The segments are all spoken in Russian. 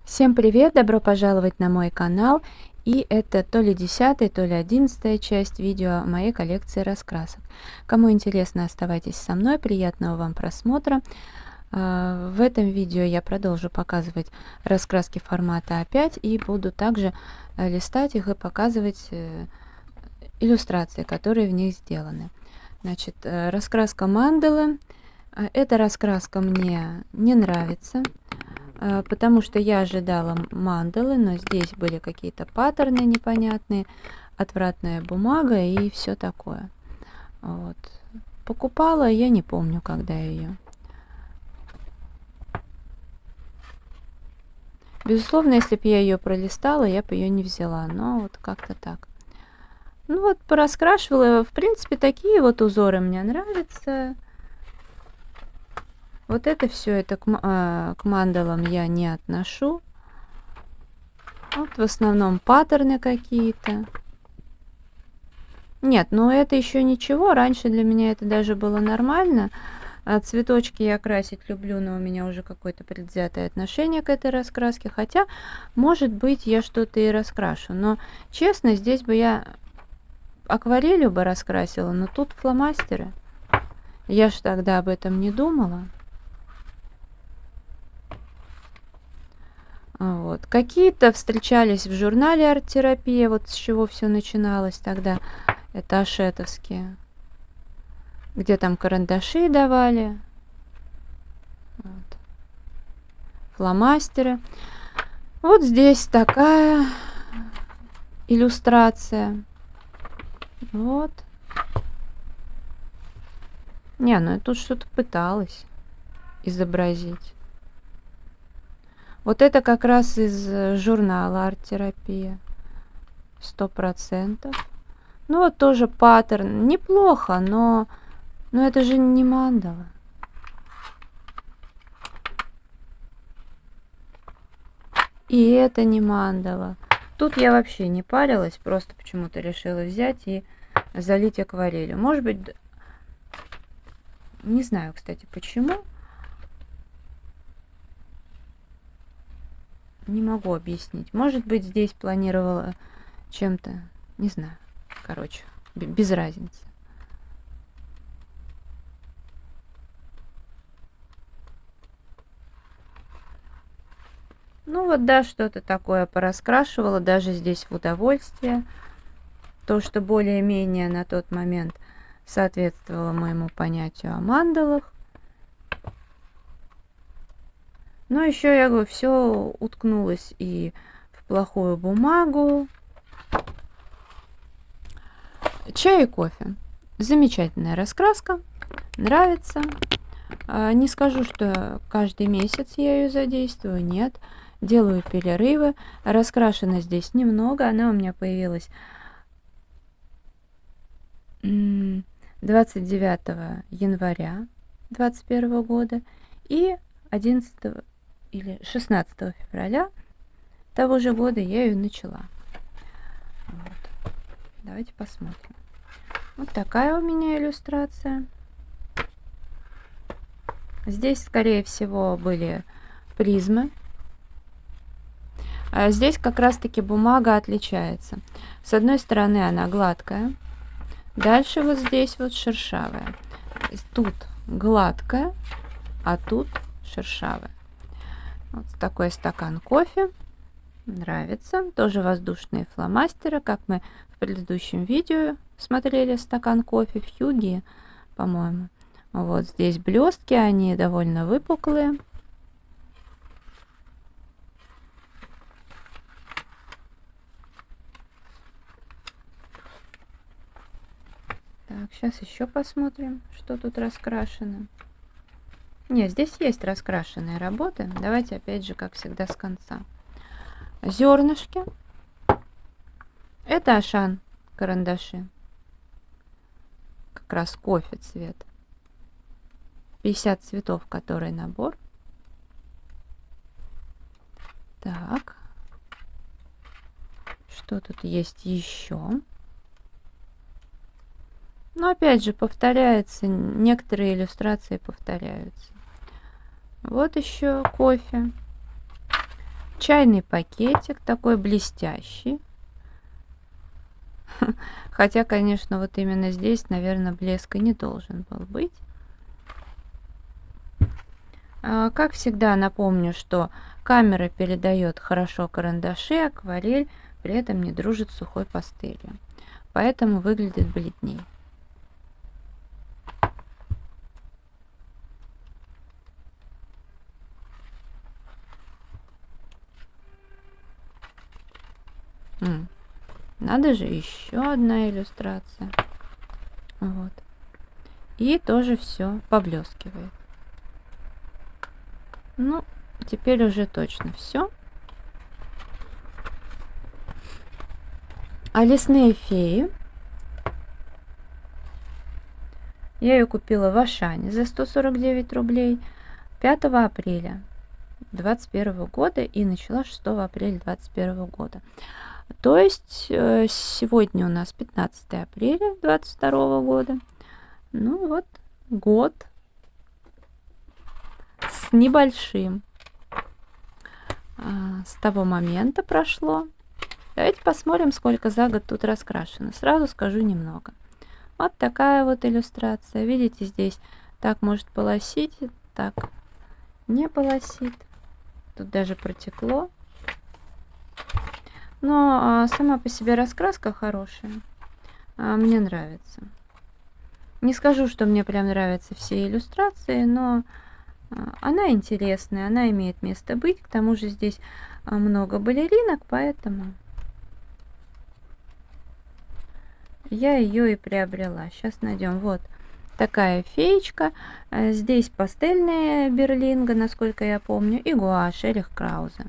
Всем привет! Добро пожаловать на мой канал. И это то ли 10-я, то ли 11-я часть видео моей коллекции раскрасок. Кому интересно, оставайтесь со мной. Приятного вам просмотра. В этом видео я продолжу показывать раскраски формата А5 и буду также листать их и показывать иллюстрации, которые в них сделаны. Значит, раскраска мандалы. Эта раскраска мне не нравится, потому что я ожидала мандалы, но здесь были какие-то паттерны непонятные, отвратная бумага и все такое. Вот. Покупала, я не помню, когда ее. Безусловно, если бы я ее пролистала, я бы ее не взяла, но вот как-то так. Ну вот, пораскрашивала. В принципе, такие вот узоры мне нравятся. Вот это все это к мандалам я не отношу. Вот в основном паттерны какие-то. Нет, но это еще ничего. Раньше для меня это даже было нормально. Цветочки я красить люблю, но у меня уже какое-то предвзятое отношение к этой раскраске. Хотя, может быть, я что-то и раскрашу. Но, честно, здесь бы я акварелью бы раскрасила, но тут фломастеры. Я ж тогда об этом не думала. Вот. Какие-то встречались в журнале «Арт-терапия», вот с чего все начиналось тогда. Это ашетовские, где там карандаши давали, вот. Фломастеры. Вот здесь такая иллюстрация. Вот. Не, ну я тут что-то пыталась изобразить. Вот это как раз из журнала «Арт-терапия». 100%. Ну вот тоже паттерн. Неплохо, но это же не мандала. И это не мандала. Тут я вообще не парилась, просто почему-то решила взять и залить акварелью. Может быть, не знаю, кстати, почему. Не могу объяснить. Может быть, здесь планировала чем-то, не знаю. Короче, без разницы. Ну вот, да, что-то такое пораскрашивала, даже здесь в удовольствие. То, что более-менее на тот момент соответствовало моему понятию о мандалах. Но еще, я говорю, все уткнулось и в плохую бумагу. Чай и кофе. Замечательная раскраска. Нравится. Не скажу, что каждый месяц я ее задействую. Нет. Делаю перерывы. Раскрашена здесь немного. Она у меня появилась 29 января 2021 года и 11 или 16 февраля того же года я ее начала. Вот. Давайте посмотрим. Вот такая у меня иллюстрация. Здесь, скорее всего, были призмы. А здесь как раз-таки бумага отличается. С одной стороны она гладкая. Дальше вот здесь вот шершавая. Тут гладкая, а тут шершавая. Вот такой стакан кофе. Нравится. Тоже воздушные фломастеры, как мы в предыдущем видео смотрели стакан кофе в Хьюге, по-моему. Вот здесь блестки, они довольно выпуклые. Так, сейчас еще посмотрим, что тут раскрашено. Нет, здесь есть раскрашенные работы. Давайте опять же, как всегда, с конца. Зернышки. Это Ашан карандаши. Как раз кофе цвет. 50 цветов, который набор. Так. Что тут есть еще? Но опять же повторяется. Некоторые иллюстрации повторяются. Вот еще кофе. Чайный пакетик такой блестящий. Хотя, конечно, вот именно здесь, наверное, блеска не должен был быть. Как всегда, напомню, что камера передает хорошо карандаши, акварель при этом не дружит с сухой пастелью. Поэтому выглядит бледней. Надо же, еще одна иллюстрация. Вот. И тоже все поблескивает. Ну, теперь уже точно все. А лесные феи. Я ее купила в Ашане за 149 рублей 5 апреля 2021 года и начала 6 апреля 2021 года. То есть сегодня у нас 15 апреля 2022 года. Ну вот, год с небольшим. С того момента прошло. Давайте посмотрим, сколько за год тут раскрашено. Сразу скажу немного. Вот такая вот иллюстрация. Видите, здесь так может полосить, так не полосит. Тут даже протекло. Но сама по себе раскраска хорошая. Мне нравится. Не скажу, что мне прям нравятся все иллюстрации, но она интересная, она имеет место быть. К тому же здесь много балеринок, поэтому я ее и приобрела. Сейчас найдем. Вот такая феечка. Здесь пастельная Берлинга, насколько я помню, и гуашь Эрих Крауза.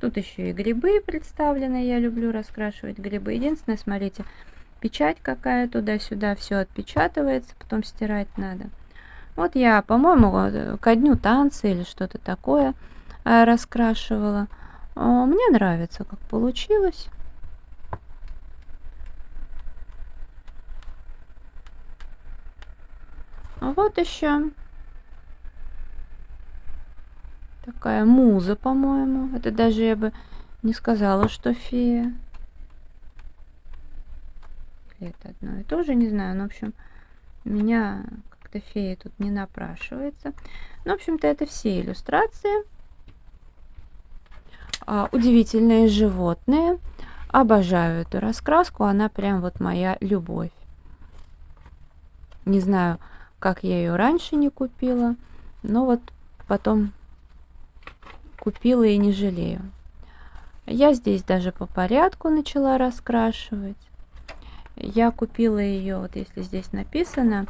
Тут еще и грибы представлены. Я люблю раскрашивать грибы. Единственное, смотрите, печать какая туда-сюда, все отпечатывается, потом стирать надо. Вот я, по-моему, ко дню танца или что-то такое раскрашивала. Мне нравится, как получилось. Вот еще такая муза, по-моему. Это даже я бы не сказала, что фея. Или это одно и то же, не знаю. Ну, в общем, меня как-то фея тут не напрашивается. Ну, в общем-то, это все иллюстрации. Удивительные животные. Обожаю эту раскраску. Она прям вот моя любовь. Не знаю, как я ее раньше не купила. Но вот потом купила и не жалею. Я здесь даже по порядку начала раскрашивать. Я купила ее, вот если здесь написано,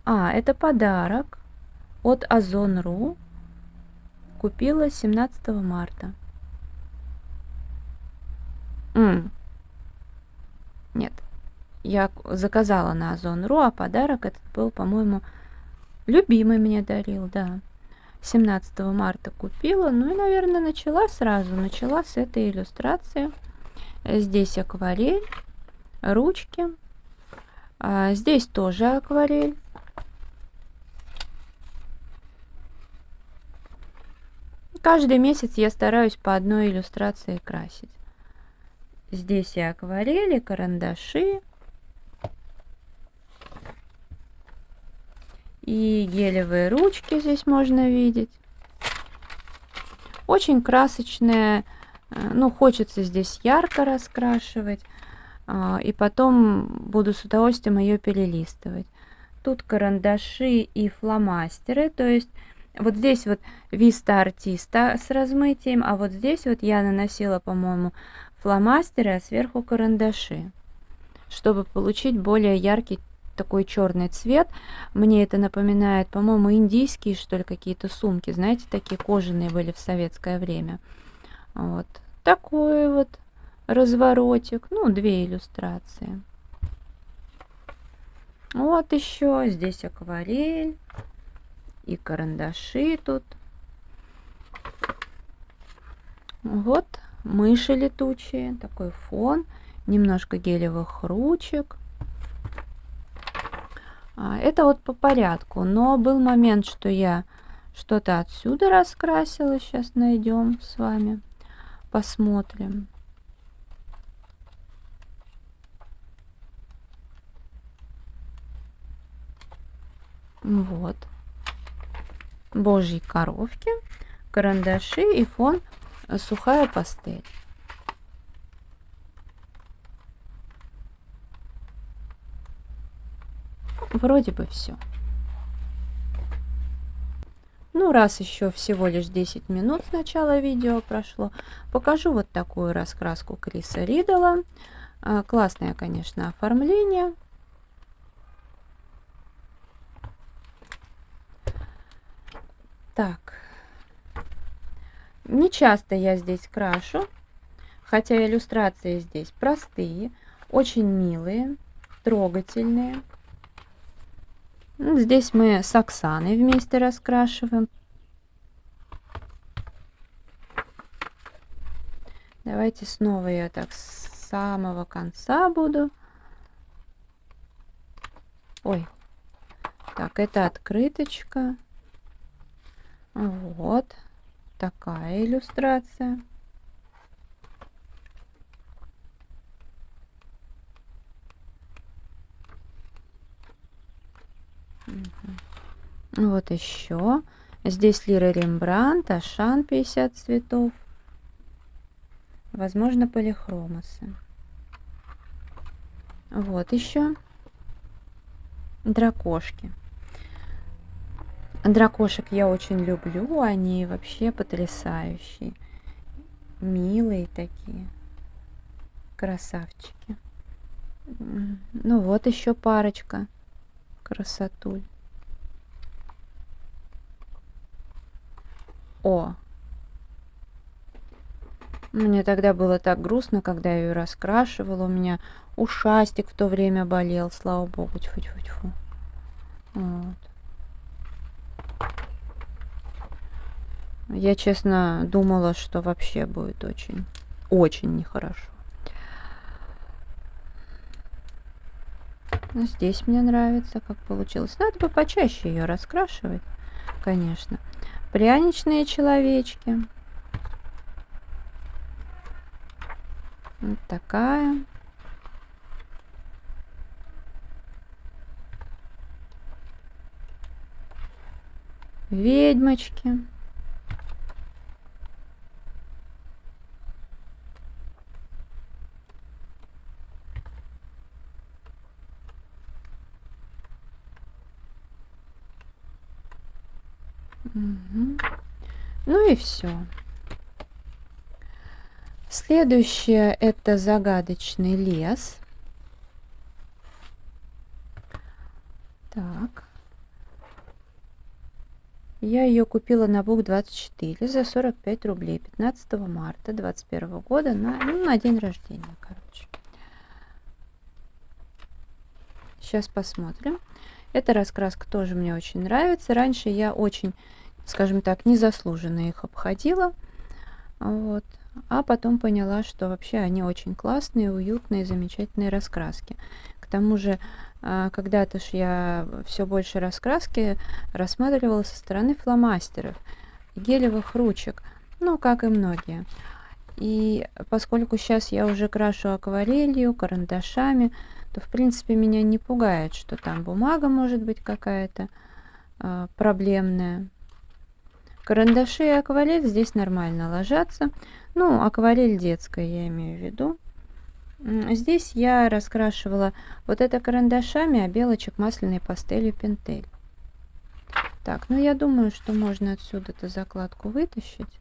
это подарок от Озон.ру. Купила 17 марта. Нет, я заказала на Озон.ру, а подарок этот был, по-моему, любимый мне дарил, да. 17 марта купила, ну и, наверное, начала с этой иллюстрации. Здесь акварель, ручки, здесь тоже акварель. Каждый месяц я стараюсь по одной иллюстрации красить. Здесь и акварели, карандаши, и гелевые ручки здесь можно видеть. Очень красочная, ну, хочется здесь ярко раскрашивать, и потом буду с удовольствием ее перелистывать. Тут карандаши и фломастеры, то есть вот здесь вот Vista Artista с размытием, а вот здесь вот я наносила, по-моему, фломастеры, а сверху карандаши, чтобы получить более яркий такой черный цвет. Мне это напоминает, по-моему, индийские, что ли, какие-то сумки, знаете, такие кожаные были в советское время. Вот такой вот разворотик, ну, 2 иллюстрации. Вот еще здесь акварель и карандаши тут. Вот мыши летучие, такой фон, немножко гелевых ручек. Это вот по порядку, но был момент, что я Что-то отсюда раскрасила. Сейчас найдем с вами. Посмотрим. Вот. Божьи коровки, карандаши и фон сухая пастель. Вроде бы все. Ну, раз еще всего лишь 10 минут с начала видео прошло, покажу вот такую раскраску Криса Риддла. Классное, конечно, оформление. Так. Не часто я здесь крашу, хотя иллюстрации здесь простые, очень милые, трогательные. Здесь мы с Оксаной вместе раскрашиваем. Давайте снова я так с самого конца буду. Ой. Так, это открыточка. Вот такая иллюстрация. Вот еще. Здесь Лира Рембрандт, Ашан 50 цветов. Возможно, полихромосы. Вот еще дракошки. Дракошек я очень люблю. Они вообще потрясающие. Милые такие. Красавчики. Ну вот еще парочка. Красотуль. О! Мне тогда было так грустно, когда я ее раскрашивала. У меня ушастик в то время болел, слава богу. Тьфу-тьфу-тьфу. Вот. Я, честно, думала, что вообще будет очень, очень нехорошо. Но здесь мне нравится, как получилось. Надо бы почаще ее раскрашивать, конечно. Пряничные человечки. Вот такая. Ведьмочки. Угу. Ну и все. Следующее это загадочный лес. Так. Я ее купила на Бук24 за 45 рублей 15 марта 2021 года на день рождения, короче. Сейчас посмотрим. Эта раскраска тоже мне очень нравится. Раньше я очень, скажем так, незаслуженно их обходила. Вот. А потом поняла, что вообще они очень классные, уютные, замечательные раскраски. К тому же, когда-то ж я все больше раскраски рассматривала со стороны фломастеров, гелевых ручек, ну, как и многие. И поскольку сейчас я уже крашу акварелью, карандашами, то, в принципе, меня не пугает, что там бумага может быть какая-то проблемная. Карандаши и акварель здесь нормально ложатся. Ну, акварель детская, я имею в виду. Здесь я раскрашивала вот это карандашами, а белочек масляной пастелью Pentel. Так, ну я думаю, что можно отсюда эту закладку вытащить.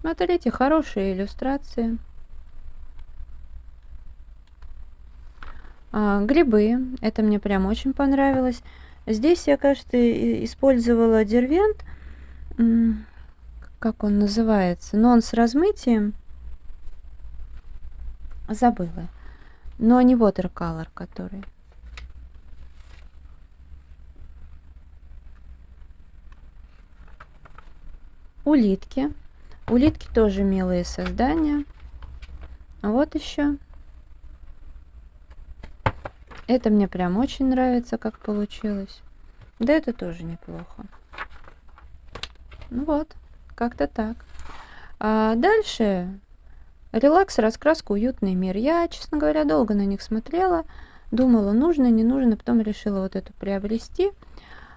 Смотрите, хорошие иллюстрации. Грибы. Это мне прям очень понравилось. Здесь я, кажется, использовала дервент. Как он называется? Но он с размытием. Забыла. Но не watercolor, который. Улитки. Улитки тоже милые создания. Вот еще. Это мне прям очень нравится, как получилось. Да, это тоже неплохо. Ну вот, как-то так. А дальше релакс, раскраска, уютный мир. Я, честно говоря, долго на них смотрела. Думала, нужно, не нужно. Потом решила вот эту приобрести.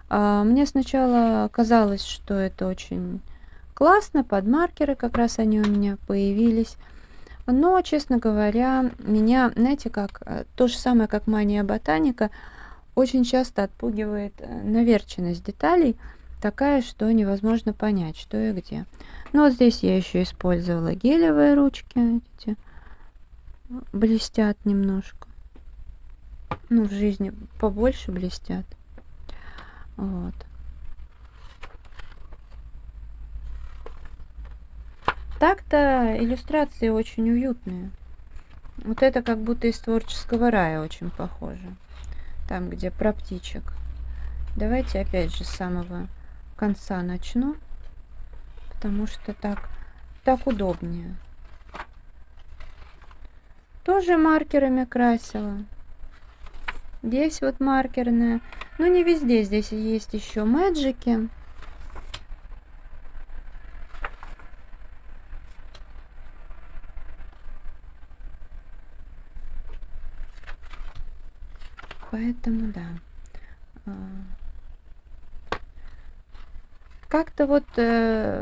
Мне сначала казалось, что это очень классно. Под маркеры как раз они у меня появились. Но, честно говоря, меня, знаете, как то же самое, как мания ботаника, очень часто отпугивает наверченность деталей, такая, что невозможно понять, что и где. Ну вот здесь я еще использовала гелевые ручки, видите, блестят немножко. Ну, в жизни побольше блестят. Вот. Так-то иллюстрации очень уютные. Вот это как будто из творческого рая очень похоже. Там, где про птичек. Давайте опять же с самого конца начну, потому что так удобнее. Тоже маркерами красила. Здесь вот маркерная. Но не везде. Здесь есть еще мэджики. Поэтому да. Как-то вот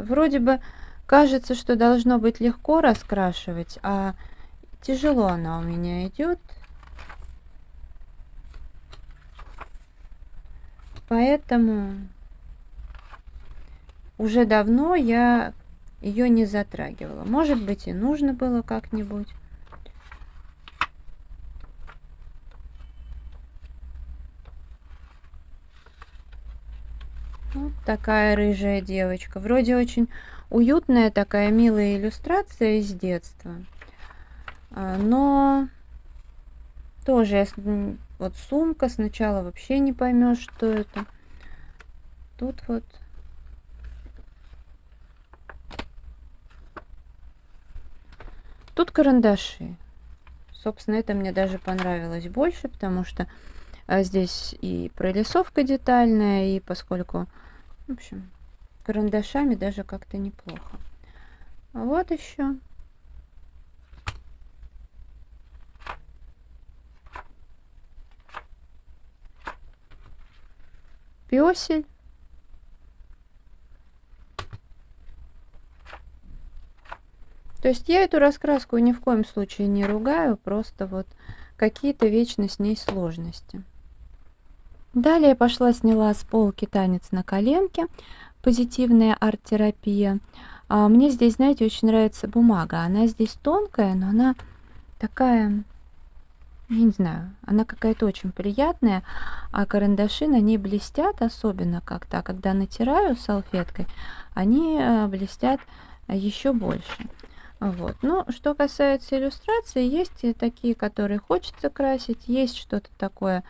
вроде бы кажется, что должно быть легко раскрашивать, а тяжело она у меня идет. Поэтому уже давно я ее не затрагивала. Может быть, и нужно было как-нибудь. Вот такая рыжая девочка. Вроде очень уютная такая милая иллюстрация из детства. Но тоже вот сумка. Сначала вообще не поймешь, что это. Тут вот. Тут карандаши. Собственно, это мне даже понравилось больше, потому что здесь и прорисовка детальная, и поскольку, в общем, карандашами даже как-то неплохо. А вот еще. Пёсель. То есть я эту раскраску ни в коем случае не ругаю, просто вот какие-то вечно с ней сложности. Далее пошла, сняла с полки «Танец на коленке», позитивная арт-терапия. Мне здесь, знаете, очень нравится бумага. Она здесь тонкая, но она такая, я не знаю, она какая-то очень приятная, а карандаши на ней блестят, особенно как-то, когда натираю салфеткой, они блестят еще больше. Вот. Но что касается иллюстрации, есть и такие, которые хочется красить, есть что-то такое.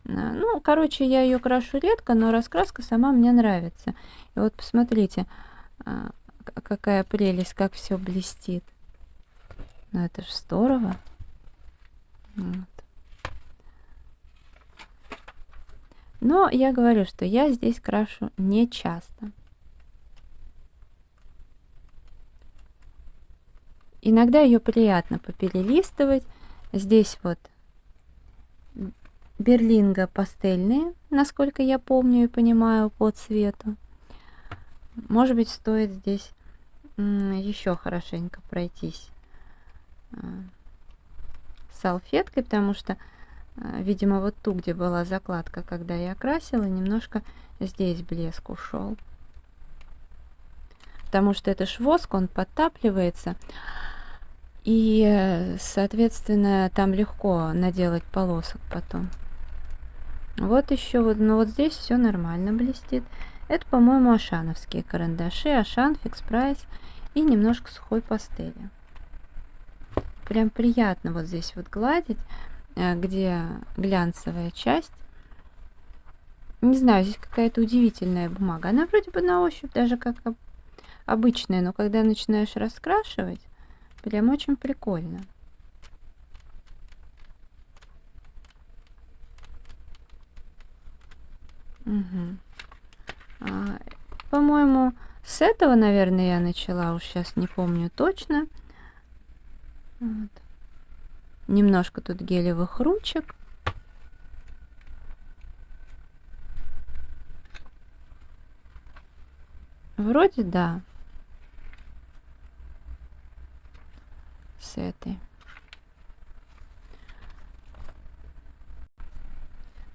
Ну, короче, я ее крашу редко, но раскраска сама мне нравится. И вот посмотрите, какая прелесть, как все блестит. Ну, это же здорово. Вот. Но я говорю, что я здесь крашу не часто. Иногда ее приятно поперелистывать. Здесь вот Берлинга пастельные, насколько я помню и понимаю по цвету. Может быть, стоит здесь еще хорошенько пройтись салфеткой, потому что, видимо, вот ту, где была закладка, когда я красила, немножко здесь блеск ушел. Потому что это ж воск, он подтапливается. И, соответственно, там легко наделать полосок потом. Вот еще вот, но вот здесь все нормально блестит. Это, по-моему, ашановские карандаши, Ашан, Фикс Прайс и немножко сухой пастели. Прям приятно вот здесь вот гладить, где глянцевая часть. Не знаю, здесь какая-то удивительная бумага. Она вроде бы на ощупь даже как обычная, но когда начинаешь раскрашивать, прям очень прикольно. Мгм. По-моему, с этого, наверное, я начала, уж сейчас не помню точно. Вот. Немножко тут гелевых ручек. Вроде да. С этой.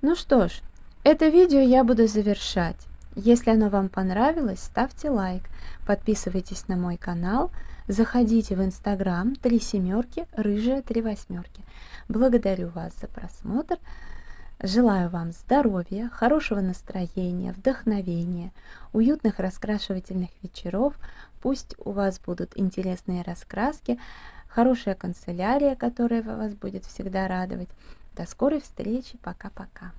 Ну что ж, это видео я буду завершать. Если оно вам понравилось, ставьте лайк, подписывайтесь на мой канал, заходите в Инстаграм 3 семерки, рыжая 3 8. Благодарю вас за просмотр. Желаю вам здоровья, хорошего настроения, вдохновения, уютных раскрашивательных вечеров. Пусть у вас будут интересные раскраски, хорошая канцелярия, которая вас будет всегда радовать. До скорой встречи. Пока-пока.